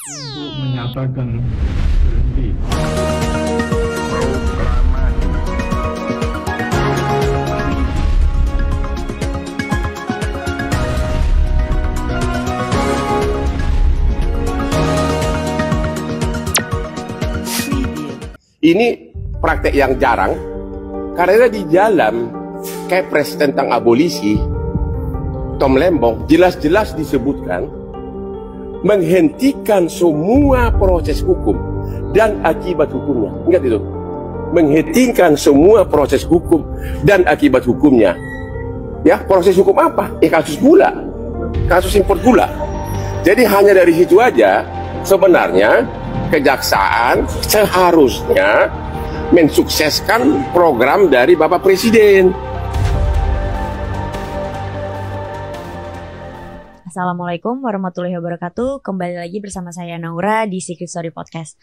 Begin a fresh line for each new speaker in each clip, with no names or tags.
untuk menyatakan berhenti.
Ini praktek yang jarang karena di dalam Kepres tentang abolisi Tom Lembong jelas-jelas disebutkan menghentikan semua proses hukum dan akibat hukumnya. Ingat itu, menghentikan semua proses hukum dan akibat hukumnya. Ya, proses hukum apa? Kasus gula, kasus impor gula. Jadi hanya dari situ aja sebenarnya kejaksaan seharusnya mensukseskan program dari Bapak Presiden.
Assalamualaikum warahmatullahi wabarakatuh. Kembali lagi bersama saya Naura di Secret Story Podcast.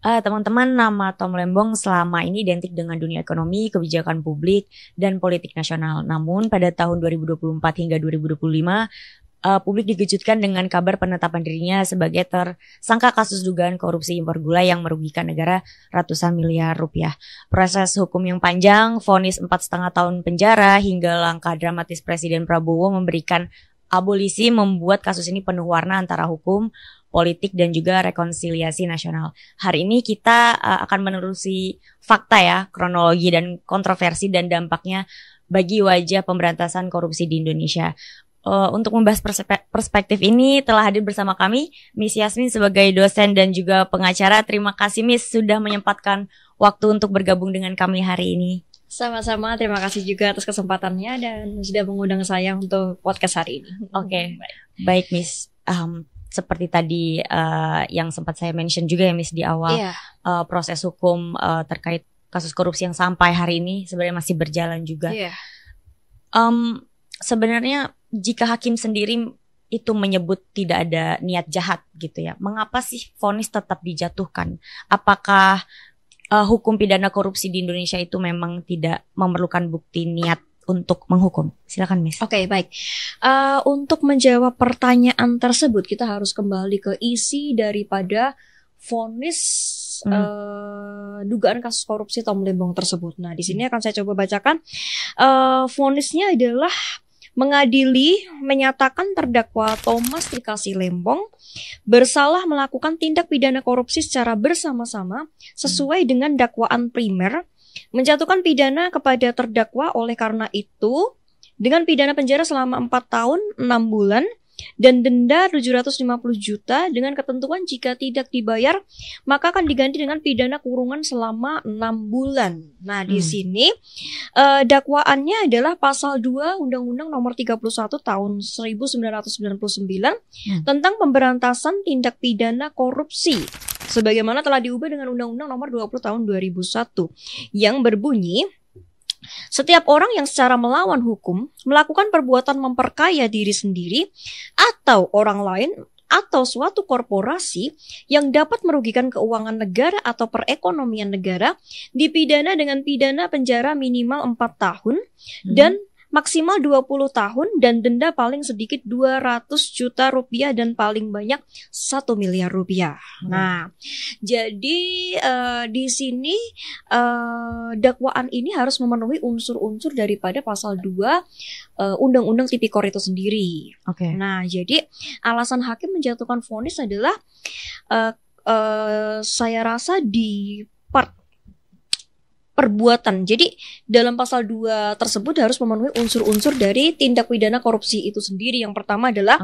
Teman-teman, nama Tom Lembong selama ini identik dengan dunia ekonomi, kebijakan publik, dan politik nasional. Namun pada tahun 2024 hingga 2025, publik dikejutkan dengan kabar penetapan dirinya sebagai tersangka kasus dugaan korupsi impor gula yang merugikan negara ratusan miliar rupiah. Proses hukum yang panjang, vonis 4,5 tahun penjara, hingga langkah dramatis Presiden Prabowo memberikan abolisi membuat kasus ini penuh warna antara hukum, politik, dan juga rekonsiliasi nasional. Hari ini kita akan menerusi fakta ya, kronologi dan kontroversi dan dampaknya bagi wajah pemberantasan korupsi di Indonesia. Untuk membahas perspektif ini telah hadir bersama kami Miss Yasmin sebagai dosen dan juga pengacara. Terima kasih Miss sudah menyempatkan waktu untuk bergabung dengan kami hari ini.
Sama-sama, terima kasih juga atas kesempatannya dan sudah mengundang saya untuk podcast hari ini.
Oke, baik Miss. Seperti tadi yang sempat saya mention juga ya Miss di awal, proses hukum terkait kasus korupsi yang sampai hari ini sebenarnya masih berjalan juga. Sebenarnya jika hakim sendiri itu menyebut tidak ada niat jahat gitu ya, mengapa sih vonis tetap dijatuhkan? Apakah hukum pidana korupsi di Indonesia itu memang tidak memerlukan bukti niat untuk menghukum? Silakan Miss.
Oke, baik. Untuk menjawab pertanyaan tersebut, kita harus kembali ke isi daripada vonis dugaan kasus korupsi Tom Lembong tersebut. Nah, di sini akan saya coba bacakan. Vonisnya adalah mengadili menyatakan terdakwa Thomas Trikasih Lembong bersalah melakukan tindak pidana korupsi secara bersama-sama sesuai dengan dakwaan primer, menjatuhkan pidana kepada terdakwa oleh karena itu dengan pidana penjara selama 4 tahun 6 bulan dan denda 750 juta dengan ketentuan jika tidak dibayar maka akan diganti dengan pidana kurungan selama 6 bulan. Nah, di sini dakwaannya adalah pasal 2 Undang-Undang Nomor 31 tahun 1999 tentang pemberantasan tindak pidana korupsi sebagaimana telah diubah dengan Undang-Undang Nomor 20 tahun 2001 yang berbunyi, setiap orang yang secara melawan hukum melakukan perbuatan memperkaya diri sendiri atau orang lain atau suatu korporasi yang dapat merugikan keuangan negara atau perekonomian negara dipidana dengan pidana penjara minimal 4 tahun dan maksimal 20 tahun dan denda paling sedikit 200 juta rupiah dan paling banyak 1 miliar rupiah. Nah, jadi di sini dakwaan ini harus memenuhi unsur-unsur daripada pasal 2 Undang-Undang Tipikor itu sendiri. Nah, jadi alasan hakim menjatuhkan vonis adalah saya rasa di part perbuatan. Jadi dalam pasal 2 tersebut harus memenuhi unsur-unsur dari tindak pidana korupsi itu sendiri. Yang pertama adalah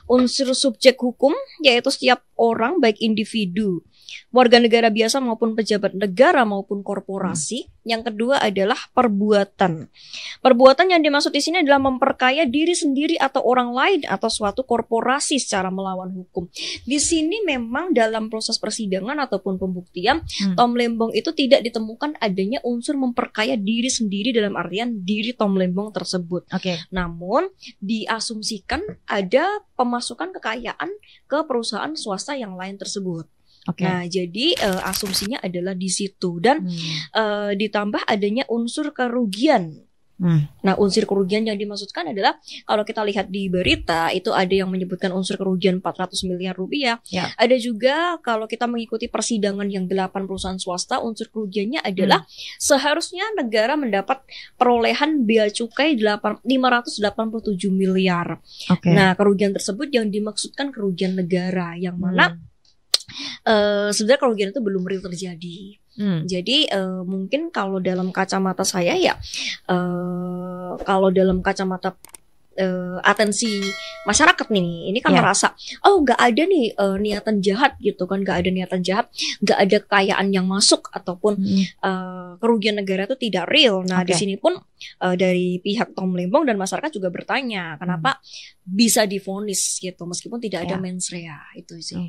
unsur subjek hukum, yaitu setiap orang baik individu, warga negara biasa maupun pejabat negara maupun korporasi. Yang kedua adalah perbuatan. Perbuatan yang dimaksud di sini adalah memperkaya diri sendiri atau orang lain atau suatu korporasi secara melawan hukum. Di sini memang dalam proses persidangan ataupun pembuktian Tom Lembong itu tidak ditemukan adanya unsur memperkaya diri sendiri dalam artian diri Tom Lembong tersebut. Namun diasumsikan ada pemasukan kekayaan ke perusahaan swasta yang lain tersebut. Nah, jadi asumsinya adalah di situ dan ditambah adanya unsur kerugian Nah, unsur kerugian yang dimaksudkan adalah kalau kita lihat di berita itu ada yang menyebutkan unsur kerugian 400 miliar rupiah.
Ya.
Ada juga kalau kita mengikuti persidangan yang 8 perusahaan swasta, unsur kerugiannya adalah seharusnya negara mendapat perolehan bea cukai 587 miliar.
Oke.
Nah, kerugian tersebut yang dimaksudkan kerugian negara yang mana sebenarnya kerugian itu belum real terjadi. Jadi mungkin kalau dalam kacamata saya ya, kalau dalam kacamata atensi masyarakat nih, ini kan merasa nggak ada nih niatan jahat gitu kan, nggak ada niatan jahat, nggak ada kekayaan yang masuk ataupun kerugian negara itu tidak real. Nah di sini pun dari pihak Tom Lembong dan masyarakat juga bertanya kenapa bisa divonis gitu meskipun tidak ada mens rea itu sih.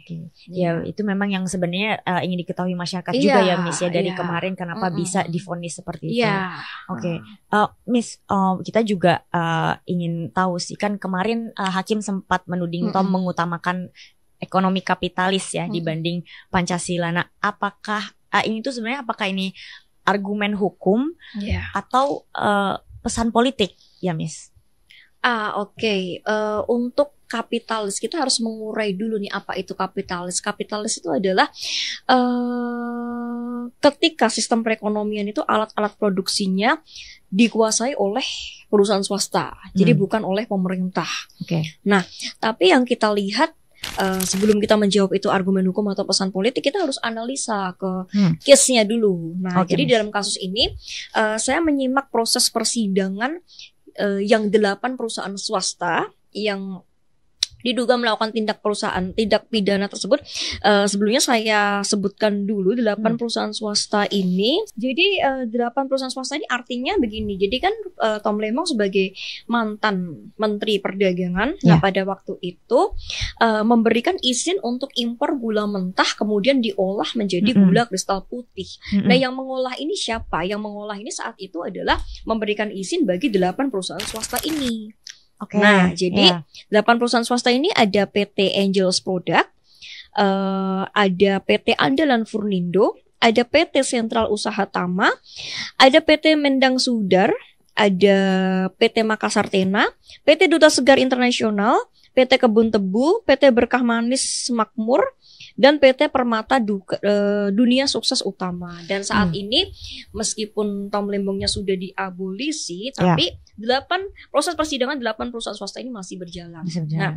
Ya itu memang yang sebenarnya ingin diketahui masyarakat juga ya Miss ya dari kemarin kenapa bisa divonis seperti itu. Miss, kita juga ingin tahu sih kan kemarin hakim sempat menuding Tom mengutamakan ekonomi kapitalis ya dibanding Pancasila. Nah, apakah ini tuh sebenarnya apakah ini argumen hukum atau pesan politik ya Miss?
Untuk kapitalis kita harus mengurai dulu nih apa itu kapitalis. Kapitalis itu adalah ketika sistem perekonomian itu alat-alat produksinya dikuasai oleh perusahaan swasta, jadi bukan oleh pemerintah. Nah, tapi yang kita lihat sebelum kita menjawab itu argumen hukum atau pesan politik, kita harus analisa ke case-nya dulu. Nah, jadi dalam kasus ini saya menyimak proses persidangan yang 8 perusahaan swasta yang diduga melakukan tindak pidana tersebut. Sebelumnya saya sebutkan dulu 8 perusahaan swasta ini. Jadi 8 perusahaan swasta ini artinya begini. Jadi kan Tom Lembong sebagai mantan Menteri Perdagangan, nah pada waktu itu memberikan izin untuk impor gula mentah kemudian diolah menjadi gula kristal putih. Nah yang mengolah ini siapa? Yang mengolah ini saat itu adalah memberikan izin bagi 8 perusahaan swasta ini. Nah, jadi 8 perusahaan swasta ini ada PT Angels Product, ada PT Andalan Furnindo, ada PT Sentral Usaha Tama, ada PT Mendang Sudar, ada PT Makassar Tena, PT Duta Segar Internasional, PT Kebun Tebu, PT Berkah Manis Makmur, dan PT Permata Dunia Sukses Utama. Dan saat ini meskipun Tom Lembongnya sudah diabolisi, tapi 8 proses persidangan 8 perusahaan swasta ini masih berjalan. Nah,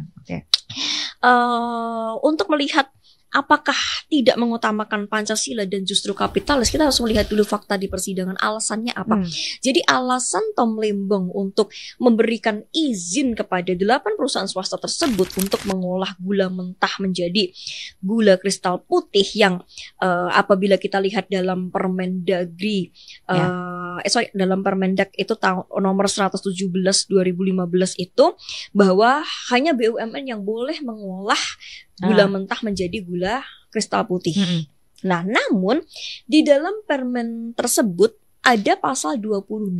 untuk melihat apakah tidak mengutamakan Pancasila dan justru kapitalis, kita harus melihat dulu fakta di persidangan. Alasannya apa? Jadi alasan Tom Lembong untuk memberikan izin kepada 8 perusahaan swasta tersebut untuk mengolah gula mentah menjadi gula kristal putih yang apabila kita lihat dalam Permendagri dalam Permendag itu tahun nomor 117 2015 itu bahwa hanya BUMN yang boleh mengolah gula mentah menjadi gula kristal putih. Nah, namun di dalam permen tersebut ada pasal 28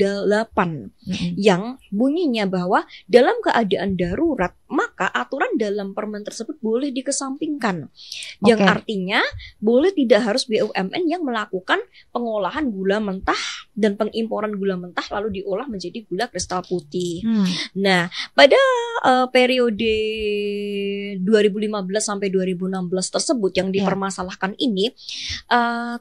yang bunyinya bahwa dalam keadaan darurat maka aturan dalam permen tersebut boleh dikesampingkan. Yang artinya boleh tidak harus BUMN yang melakukan pengolahan gula mentah dan pengimporan gula mentah lalu diolah menjadi gula kristal putih. Nah, pada periode 2015 sampai 2016 tersebut yang dipermasalahkan ini,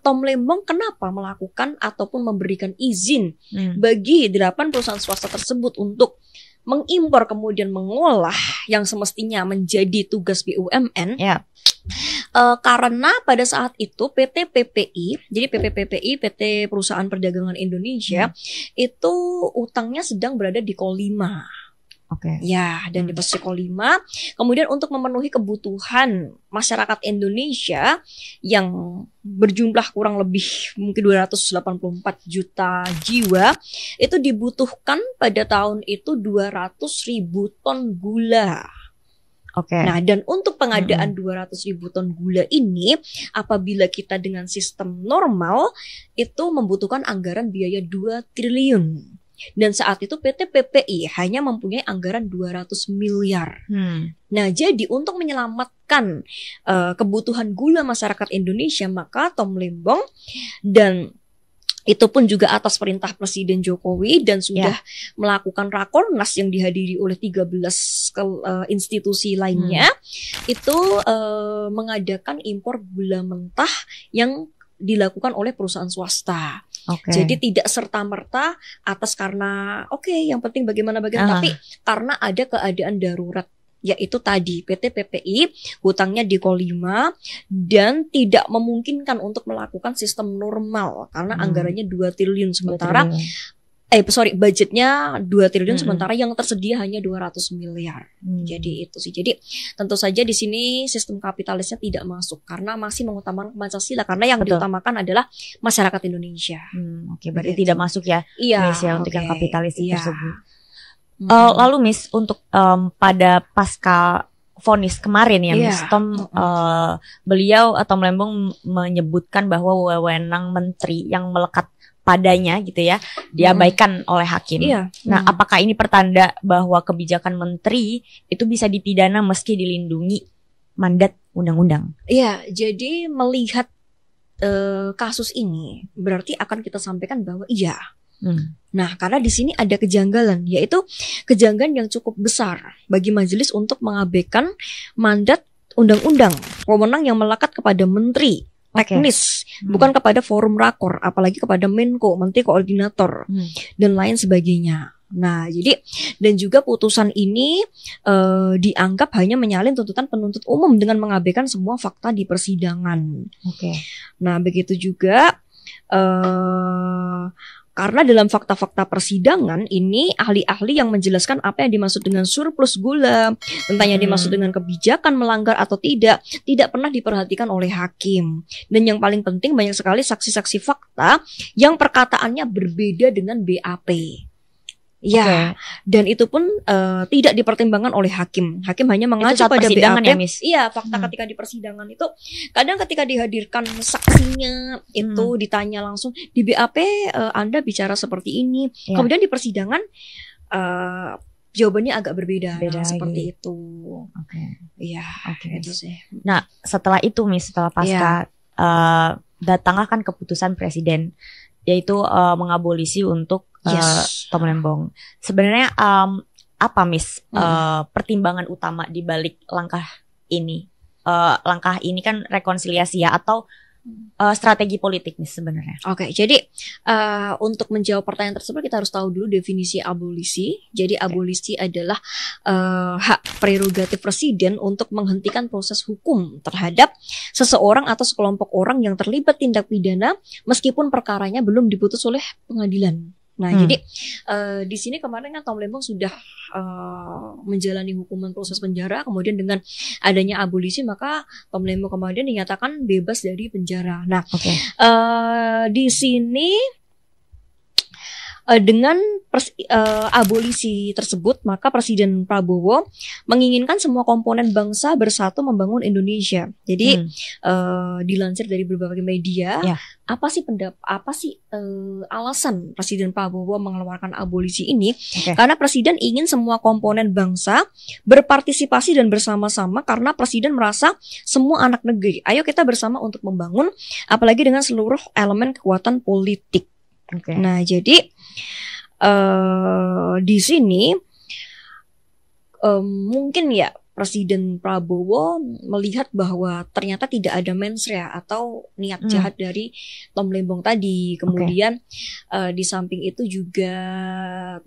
Tom Lembong kenapa melakukan ataupun memberikan izin bagi 8 perusahaan swasta tersebut untuk mengimpor kemudian mengolah yang semestinya menjadi tugas BUMN. Karena pada saat itu PT PPI, jadi PPPPI, PT Perusahaan Perdagangan Indonesia, itu utangnya sedang berada di Kolima. Dan di posisi Kolima. Kemudian untuk memenuhi kebutuhan masyarakat Indonesia yang berjumlah kurang lebih mungkin 284 juta jiwa, itu dibutuhkan pada tahun itu 200.000 ton gula. Nah, dan untuk pengadaan 200.000 ton gula ini, apabila kita dengan sistem normal, itu membutuhkan anggaran biaya 2 triliun. Dan saat itu PT PPI hanya mempunyai anggaran 200 miliar. Nah, jadi untuk menyelamatkan kebutuhan gula masyarakat Indonesia, maka Tom Lembong dan Itu pun juga atas perintah Presiden Jokowi dan sudah melakukan rakornas yang dihadiri oleh 13 institusi lainnya. Itu mengadakan impor gula mentah yang dilakukan oleh perusahaan swasta. Jadi tidak serta-merta atas karena yang penting bagaimana tapi karena ada keadaan darurat. Yaitu tadi PT PPI hutangnya di Ko 5 dan tidak memungkinkan untuk melakukan sistem normal karena anggarannya 2 triliun sementara budgetnya 2 triliun sementara yang tersedia hanya 200 miliar. Jadi itu sih. Jadi tentu saja di sini sistem kapitalisnya tidak masuk karena masih mengutamakan Pancasila karena yang diutamakan adalah masyarakat Indonesia.
Berarti tidak masuk ya Indonesia untuk yang kapitalis tersebut. Lalu Miss untuk pada pasca vonis kemarin ya Miss Tom, beliau atau Melembong menyebutkan bahwa wewenang menteri yang melekat padanya gitu ya diabaikan oleh hakim. Nah, apakah ini pertanda bahwa kebijakan menteri itu bisa dipidana meski dilindungi mandat undang-undang? Iya,
jadi melihat kasus ini berarti akan kita sampaikan bahwa Nah, karena di sini ada kejanggalan, yaitu kejanggalan yang cukup besar bagi majelis untuk mengabaikan mandat undang-undang, wewenang yang melekat kepada menteri teknis, bukan kepada forum rakor, apalagi kepada Menko, menteri koordinator, dan lain sebagainya. Nah, jadi dan juga putusan ini dianggap hanya menyalin tuntutan penuntut umum dengan mengabaikan semua fakta di persidangan. Nah, begitu juga karena dalam fakta-fakta persidangan ini ahli-ahli yang menjelaskan apa yang dimaksud dengan surplus gula, tentang yang dimaksud dengan kebijakan melanggar atau tidak pernah diperhatikan oleh hakim. Dan yang paling penting banyak sekali saksi-saksi fakta yang perkataannya berbeda dengan BAP. Dan itu pun tidak dipertimbangkan oleh hakim. Hakim hanya mengacu pada BAP. Fakta ketika di persidangan itu kadang ketika dihadirkan saksinya itu ditanya langsung di BAP Anda bicara seperti ini. Kemudian di persidangan jawabannya agak berbeda seperti itu. Itu sih.
Nah, setelah itu Miss, setelah pasca datanglah kan keputusan presiden yaitu mengabolisi untuk Tom Lembong. Sebenarnya apa Miss pertimbangan utama di balik langkah ini? Langkah ini kan rekonsiliasi ya atau strategi politik nih sebenarnya?
Jadi untuk menjawab pertanyaan tersebut kita harus tahu dulu definisi abolisi. Jadi abolisi adalah hak prerogatif presiden untuk menghentikan proses hukum terhadap seseorang atau sekelompok orang yang terlibat tindak pidana meskipun perkaranya belum diputus oleh pengadilan. Nah, jadi di sini kemarin kan Tom Lembong sudah menjalani hukuman proses penjara, kemudian dengan adanya abolisi maka Tom Lembong kemudian dinyatakan bebas dari penjara. Nah, di sini dengan abolisi tersebut maka Presiden Prabowo menginginkan semua komponen bangsa bersatu membangun Indonesia. Jadi dilansir dari berbagai media, apa sih alasan Presiden Prabowo mengeluarkan abolisi ini? Karena Presiden ingin semua komponen bangsa berpartisipasi dan bersama-sama karena Presiden merasa semua anak negeri, ayo kita bersama untuk membangun, apalagi dengan seluruh elemen kekuatan politik. Nah, jadi di sini mungkin ya Presiden Prabowo melihat bahwa ternyata tidak ada mensrea atau niat jahat dari Tom Lembong tadi. Kemudian di samping itu juga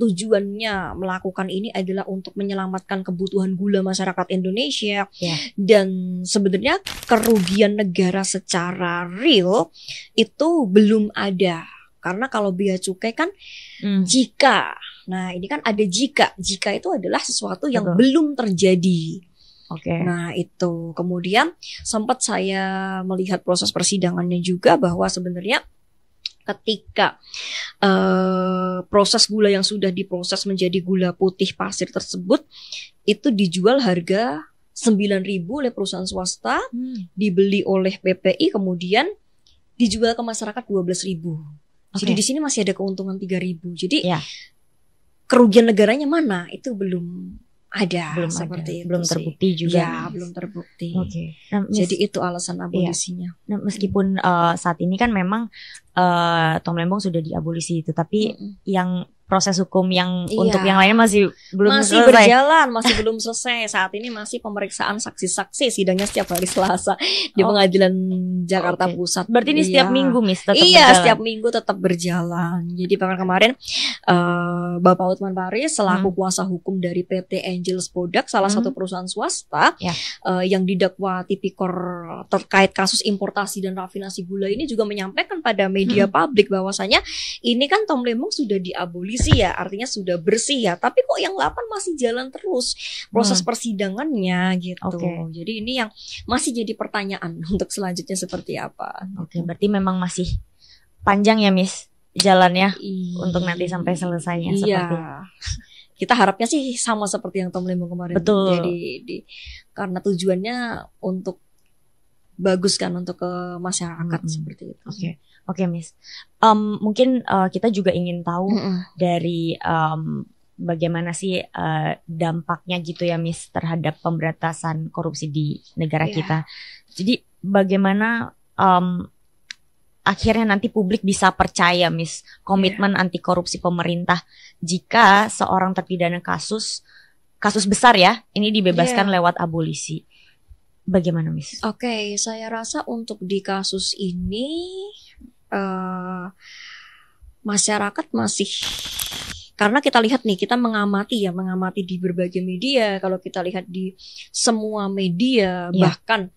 tujuannya melakukan ini adalah untuk menyelamatkan kebutuhan gula masyarakat Indonesia. Dan sebenarnya kerugian negara secara real itu belum ada. Karena kalau bea cukai kan jika, nah ini kan ada jika itu adalah sesuatu yang belum terjadi. Nah itu kemudian sempat saya melihat proses persidangannya juga bahwa sebenarnya ketika proses gula yang sudah diproses menjadi gula putih pasir tersebut itu dijual harga 9.000 oleh perusahaan swasta, dibeli oleh PPI kemudian dijual ke masyarakat 12.000. Jadi di sini masih ada keuntungan 3.000. Jadi kerugian negaranya mana? Itu belum ada
Belum
seperti
ada.
itu
Belum
sih.
terbukti juga.
Ya, belum terbukti.
Oke. Nah,
Jadi itu alasan abolisinya.
nah, meskipun saat ini kan memang Tom Lembong sudah diabolisi itu, tapi yang proses hukum yang
Iya.
untuk yang lainnya masih belum
Masih
selesai.
berjalan, masih belum selesai. Saat ini masih pemeriksaan saksi-saksi, sidangnya setiap hari Selasa di Pengadilan Jakarta
Oke.
Pusat.
Berarti ini setiap
Iya.
minggu, Miss, tetap
Iya,
berjalan.
setiap minggu tetap berjalan. Jadi bahkan kemarin Bapak Hotman Paris selaku kuasa hukum dari PT Angels Product, salah satu perusahaan swasta
Ya.
yang didakwa tipikor terkait kasus importasi dan rafinasi gula ini juga menyampaikan pada media publik bahwasanya ini kan Tom Lembong sudah diabolisi ya, artinya sudah bersih ya. Tapi kok yang 8 masih jalan terus proses persidangannya gitu.
Oke.
Jadi ini yang masih jadi pertanyaan untuk selanjutnya seperti apa.
Oke, berarti memang masih panjang ya, Miss, jalannya
Iya.
untuk nanti sampai selesainya
Iya.
seperti.
Kita harapnya sih sama seperti yang Tom Lembong kemarin.
Betul.
Jadi karena tujuannya untuk bagus kan untuk ke masyarakat seperti itu.
Oke, Miss. Mungkin kita juga ingin tahu dari bagaimana sih dampaknya gitu ya, Miss, terhadap pemberantasan korupsi di negara kita. Jadi bagaimana akhirnya nanti publik bisa percaya, Miss, komitmen anti korupsi pemerintah jika seorang terpidana kasus besar ya, ini dibebaskan lewat abolisi. Bagaimana, Miss?
Oke, saya rasa untuk di kasus ini masyarakat masih, karena kita lihat nih, kita mengamati di berbagai media. Kalau kita lihat di semua media, bahkan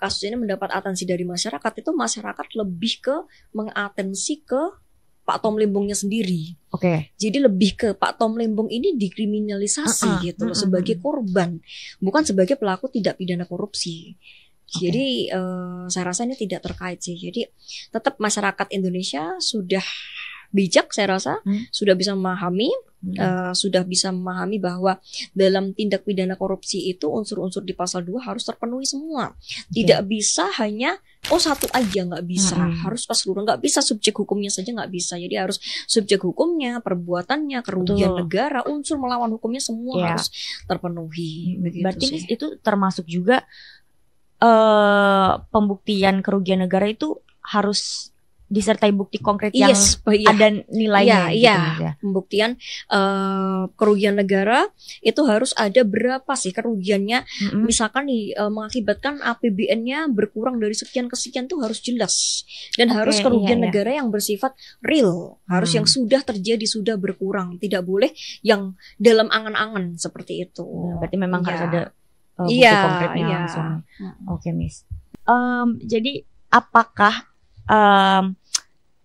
kasus ini mendapat atensi dari masyarakat, itu masyarakat lebih ke mengatensi ke Pak Tom Lembongnya sendiri.
Oke.
Jadi lebih ke Pak Tom Lembong ini dikriminalisasi gitu loh, sebagai korban, bukan sebagai pelaku tidak pidana korupsi. Jadi saya rasa ini tidak terkait sih. Jadi tetap masyarakat Indonesia sudah bijak, saya rasa sudah bisa memahami, bahwa dalam tindak pidana korupsi itu unsur-unsur di pasal 2 harus terpenuhi semua. Tidak bisa hanya satu aja, nggak bisa. Harus keseluruhan, nggak bisa subjek hukumnya saja, nggak bisa. Jadi harus subjek hukumnya, perbuatannya, kerugian negara, unsur melawan hukumnya semua harus terpenuhi.
Berarti Miss, itu termasuk juga pembuktian kerugian negara itu harus disertai bukti konkret yang ada nilainya.
Pembuktian kerugian negara itu harus ada berapa sih kerugiannya. Misalkan nih mengakibatkan APBN-nya berkurang dari sekian ke sekian tuh harus jelas. Dan harus kerugian negara yang bersifat real. Harus yang sudah terjadi, sudah berkurang. Tidak boleh yang dalam angan-angan seperti itu.
Berarti memang harus ada bukti konkretnya langsung. Oke, Miss. Jadi apakah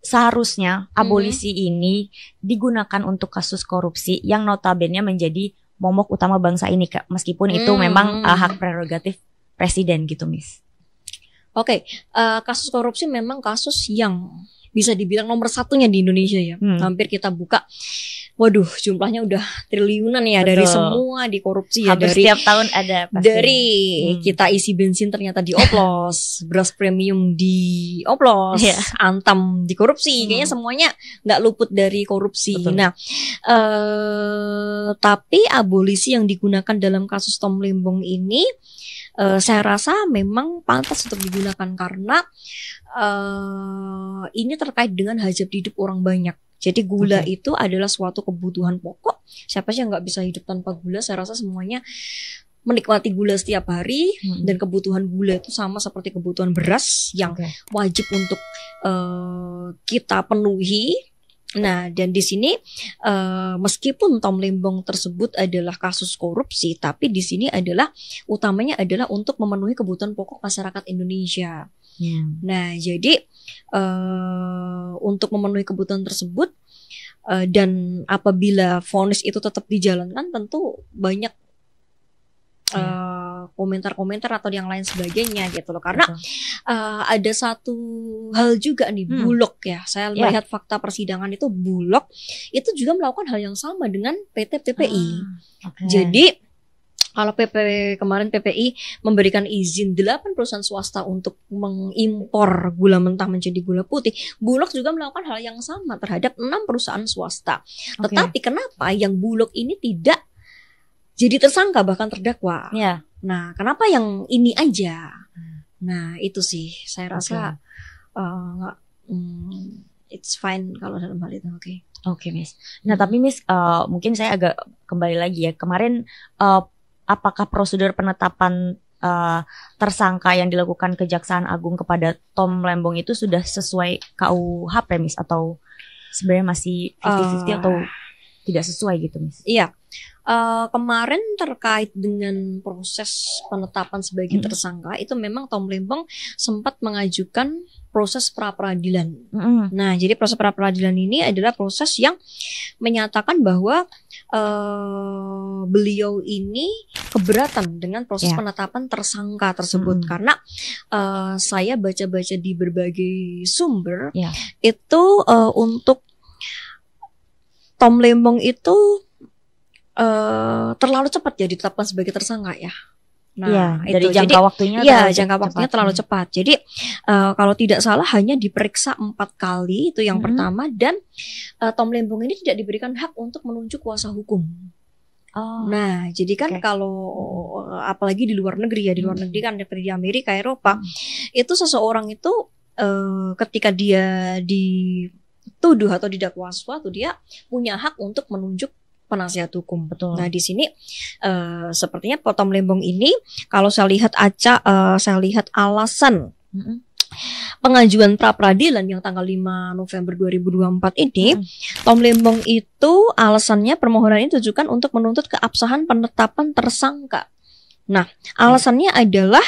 seharusnya abolisi ini digunakan untuk kasus korupsi yang notabene menjadi momok utama bangsa ini, Kak, meskipun itu memang hak prerogatif presiden gitu, Miss? Oke,
kasus korupsi memang kasus yang bisa dibilang nomor satunya di Indonesia ya. Hampir kita buka, waduh, jumlahnya udah triliunan ya. Betul. Dari semua dikorupsi ya.
Hampir
dari
setiap tahun ada pasti.
Dari kita isi bensin ternyata dioplos, beras premium dioplos, Antam dikorupsi. Kayaknya semuanya nggak luput dari korupsi. Betul. Nah, tapi abolisi yang digunakan dalam kasus Tom Lembong ini, saya rasa memang pantas untuk digunakan karena ini terkait dengan hajat hidup orang banyak. Jadi gula itu adalah suatu kebutuhan pokok. Siapa sih yang nggak bisa hidup tanpa gula? Saya rasa semuanya menikmati gula setiap hari, dan kebutuhan gula itu sama seperti kebutuhan beras yang wajib untuk kita penuhi. Nah, dan di sini meskipun Tom Lembong tersebut adalah kasus korupsi, tapi di sini adalah utamanya adalah untuk memenuhi kebutuhan pokok masyarakat Indonesia. Nah, jadi untuk memenuhi kebutuhan tersebut dan apabila vonis itu tetap dijalankan, tentu banyak komentar-komentar atau yang lain sebagainya gitu loh. Karena ada satu hal juga nih, Bulog ya. Saya lihat fakta persidangan itu Bulog itu juga melakukan hal yang sama dengan PT PPI. Jadi kalau kemarin PPI memberikan izin 8 perusahaan swasta untuk mengimpor gula mentah menjadi gula putih, Bulog juga melakukan hal yang sama terhadap 6 perusahaan swasta. Tetapi kenapa yang Bulog ini tidak jadi tersangka bahkan terdakwa.
Ya.
Nah, kenapa yang ini aja? Nah, itu sih saya rasa nggak, it's fine kalau dalam hal itu.
Oke, Miss. Nah, tapi Miss, mungkin saya agak kembali lagi ya. Kemarin, apakah prosedur penetapan tersangka yang dilakukan Kejaksaan Agung kepada Tom Lembong itu sudah sesuai KUHP, Miss? Atau sebenarnya masih 50-50 atau tidak sesuai gitu, Miss?
Iya. Kemarin terkait dengan proses penetapan sebagai tersangka itu memang Tom Lembong sempat mengajukan proses pra-peradilan. Nah, jadi proses pra-peradilan ini adalah proses yang menyatakan bahwa beliau ini keberatan dengan proses penetapan tersangka tersebut karena saya baca-baca di berbagai sumber itu untuk Tom Lembong itu terlalu cepat ya ditetapkan sebagai tersangka ya.
Nah, dari jangka waktunya
terlalu cepat. Jadi kalau tidak salah hanya diperiksa 4 kali itu yang pertama, dan Tom Lembong ini tidak diberikan hak untuk menunjuk kuasa hukum. Nah, jadi kan kalau apalagi di luar negeri ya, di luar negeri kan seperti di Amerika, Eropa, itu seseorang itu ketika dia dituduh atau didakwa sesuatu, dia punya hak untuk menunjuk penasihat hukum.
Betul.
Nah, di sini sepertinya Tom Lembong ini kalau saya lihat saya lihat alasan pengajuan pra peradilan yang tanggal 5 November 2024 ini, Tom Lembong itu alasannya permohonan ini ditujukan untuk menuntut keabsahan penetapan tersangka. Nah, alasannya adalah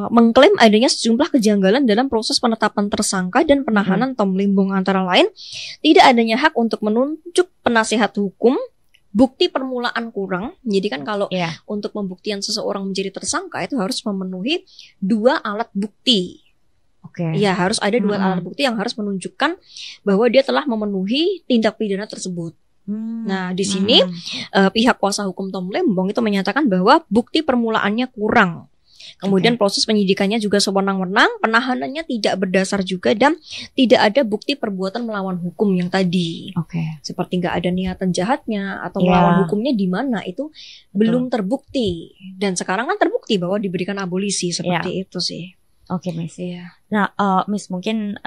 mengklaim adanya sejumlah kejanggalan dalam proses penetapan tersangka dan penahanan Tom Lembong, antara lain tidak adanya hak untuk menunjuk penasihat hukum, bukti permulaan kurang. Jadi kan kalau untuk pembuktian seseorang menjadi tersangka itu harus memenuhi 2 alat bukti. Ya, harus ada 2 alat bukti yang harus menunjukkan bahwa dia telah memenuhi tindak pidana tersebut. Nah, di sini pihak kuasa hukum Tom Lembong itu menyatakan bahwa bukti permulaannya kurang. Kemudian proses penyidikannya juga sewenang-wenang, penahanannya tidak berdasar juga, dan tidak ada bukti perbuatan melawan hukum yang tadi. Seperti nggak ada niatan jahatnya atau melawan hukumnya di mana itu belum terbukti. Dan sekarang kan terbukti bahwa diberikan abolisi seperti itu sih.
Oke, Miss. Nah, Miss, mungkin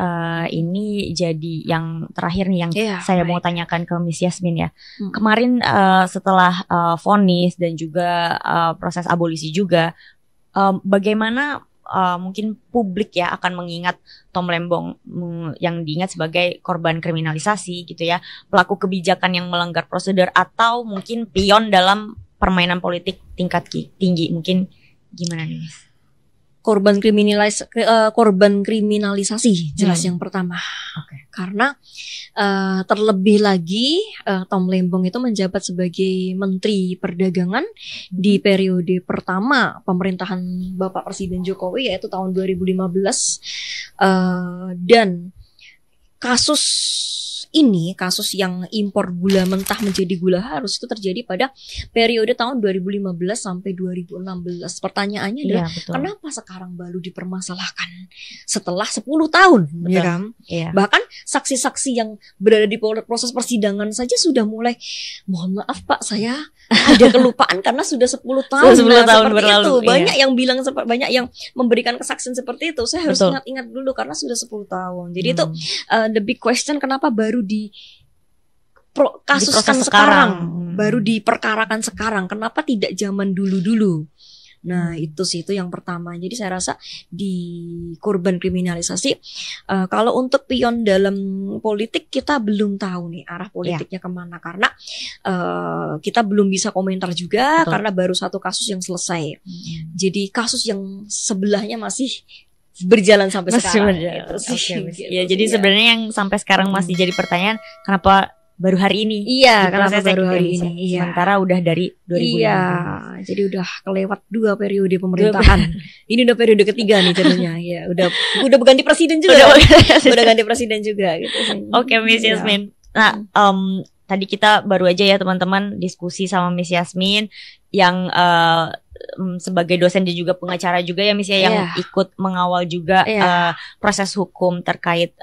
ini jadi yang terakhir nih yang saya mau tanyakan ke Miss Yasmin ya. Kemarin setelah vonis dan juga proses abolisi juga, bagaimana mungkin publik ya akan mengingat Tom Lembong yang diingat sebagai korban kriminalisasi gitu ya, pelaku kebijakan yang melanggar prosedur, atau mungkin pion dalam permainan politik tingkat tinggi. Mungkin gimana nih, Miss?
Korban kriminalisasi jelas yang pertama. Karena terlebih lagi Tom Lembong itu menjabat sebagai Menteri Perdagangan di periode pertama pemerintahan Bapak Presiden Jokowi, yaitu tahun 2015, dan kasus yang impor gula mentah menjadi gula halus itu terjadi pada periode tahun 2015 sampai 2016. Pertanyaannya adalah kenapa sekarang baru dipermasalahkan setelah 10 tahun, ya kan? Bahkan saksi-saksi yang berada di proses persidangan saja sudah mulai, mohon maaf Pak, saya ada kelupaan karena sudah 10 tahun.
10 tahun berlalu.
Itu. Banyak yang bilang, banyak yang memberikan kesaksian seperti itu. Saya harus ingat-ingat dulu karena sudah 10 tahun. Jadi itu the big question, kenapa baru kasuskan sekarang, baru diperkarakan sekarang, kenapa tidak zaman dulu-dulu? Nah, itu yang pertama. Jadi saya rasa di korban kriminalisasi, kalau untuk pion dalam politik kita belum tahu nih arah politiknya kemana, karena kita belum bisa komentar juga karena baru 1 kasus yang selesai. Jadi kasus yang sebelahnya masih berjalan sampai sekarang. Gitu.
Ya, jadi sebenarnya yang sampai sekarang masih jadi pertanyaan, kenapa baru hari ini?
Kenapa baru hari ini?
Sementara udah dari 2016.
Jadi udah kelewat 2 periode pemerintahan. Ini udah periode ketiga nih jadinya. Udah ganti presiden juga. Udah ganti presiden juga gitu.
Oke, Miss Yasmin. Nah, tadi kita baru aja ya teman-teman diskusi sama Miss Yasmin yang sebagai dosen dan juga pengacara juga ya, Miss ya, yang ikut mengawal juga proses hukum terkait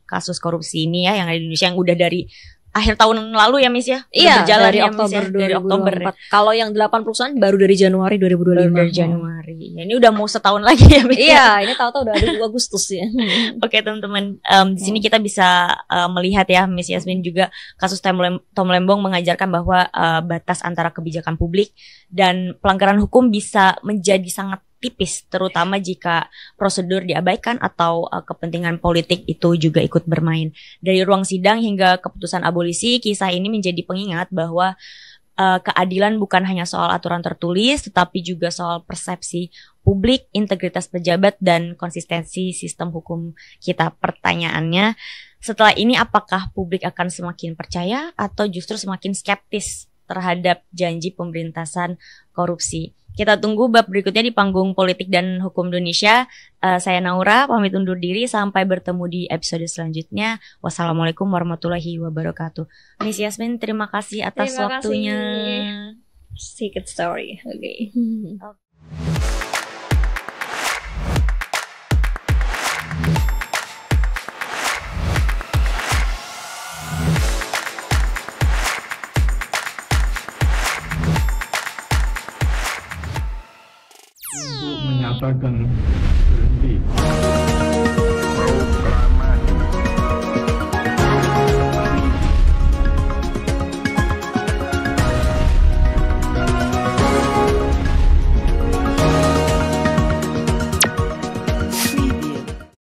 kasus korupsi ini ya yang ada di Indonesia, yang udah dari akhir tahun lalu ya Miss ya? Udah
Iya,
berjalan
dari
ya, Miss,
Oktober
ya? Dari Oktober ya?
2024. Kalau yang 8 perusahaan baru dari Januari 2025.
Dari Januari. Ya, ini udah mau setahun lagi ya Miss.
Iya, ini tahu-tahu udah ada 2 Agustus ya.
Oke teman-teman, di sini kita bisa melihat ya Miss Yasmin juga kasus Tom Lembong mengajarkan bahwa batas antara kebijakan publik dan pelanggaran hukum bisa menjadi sangat tipis, terutama jika prosedur diabaikan atau kepentingan politik itu juga ikut bermain. Dari ruang sidang hingga keputusan abolisi, kisah ini menjadi pengingat bahwa keadilan bukan hanya soal aturan tertulis, tetapi juga soal persepsi publik, integritas pejabat, dan konsistensi sistem hukum kita. Pertanyaannya, setelah ini apakah publik akan semakin percaya atau justru semakin skeptis terhadap janji pemberantasan korupsi? Kita tunggu bab berikutnya di panggung politik dan hukum Indonesia. Saya Naura, pamit undur diri. Sampai bertemu di episode selanjutnya. Wassalamualaikum warahmatullahi wabarakatuh. Miss Yasmin, terima kasih atas waktunya.
Secret story. Oke.
Untuk menyatakan berhenti